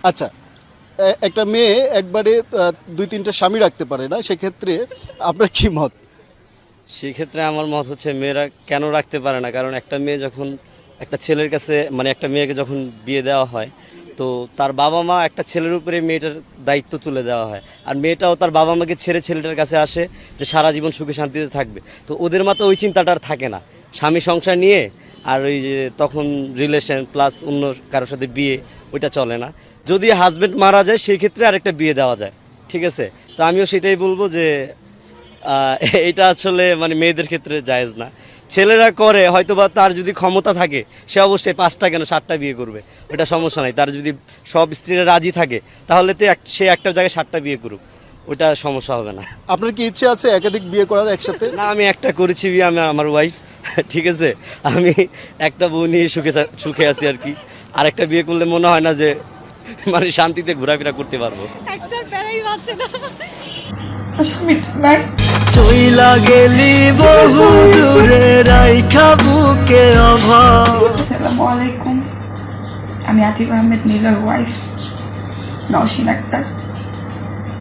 আচ্ছা, একটা মেয়ে একবারে 2-3টা স্বামী রাখতে পারে না, সেক্ষেত্রে আপনার কি মত? সেক্ষেত্রে আমার মত হচ্ছে মেয়েরা কেন রাখতে পারে না, কারণ একটা মেয়ে যখন একটা ছেলের কাছে মানে একটা মেয়েকে যখন বিয়ে দেওয়া হয় তো তার বাবা মা একটা ছেলের উপরে মেয়েটার দায়িত্ব তুলে দেওয়া হয়, আর মেয়েটাও তার বাবা মাকে ছেড়ে ছেলেটার কাছে আসে যে সারা জীবন সুখে শান্তিতে থাকবে। তো ওদের মাথায় ওই চিন্তাটা আর থাকে না, স্বামী সংসার নিয়ে আর ওই যে তখন রিলেশন প্লাস অন্য কারোর সাথে বিয়ে ওইটা চলে না। যদি হাজব্যান্ড মারা যায় সেই ক্ষেত্রে আরেকটা বিয়ে দেওয়া যায়, ঠিক আছে। তো আমিও সেটাই বলবো যে এটা আসলে মানে মেয়েদের ক্ষেত্রে জায়েজ না। ছেলেরা করে হয়তো বা তার যদি ক্ষমতা থাকে সে অবশ্যই 5টা কেন 7টা বিয়ে করবে, ওটা সমস্যা নাই। তার যদি সব স্ত্রীরা রাজি থাকে তাহলে তো সে একটার জায়গায় 7টা বিয়ে করুক, ওটা সমস্যা হবে না। আপনার কি ইচ্ছে আছে একাধিক বিয়ে করার একসাথে? না, আমি একটা করেছি বিয়ে, আমি আমার ওয়াইফ, ঠিক আছে। আমি একটা বউ নিয়ে সুখে আছি আর কি। আরেকটা বিয়ে করলে মনে হয় না যে মানে শান্তিতে ঘোরাফেরা করতে পারবো। একটার প্যারাই বাঁচে না। চইলা গেলি বহু দূরে রাইখা বুকে অভাব। আসসালামু আলাইকুম, আমি আতিফ আহমেদ নীলার ওয়াইফ নওশিন আক্তার।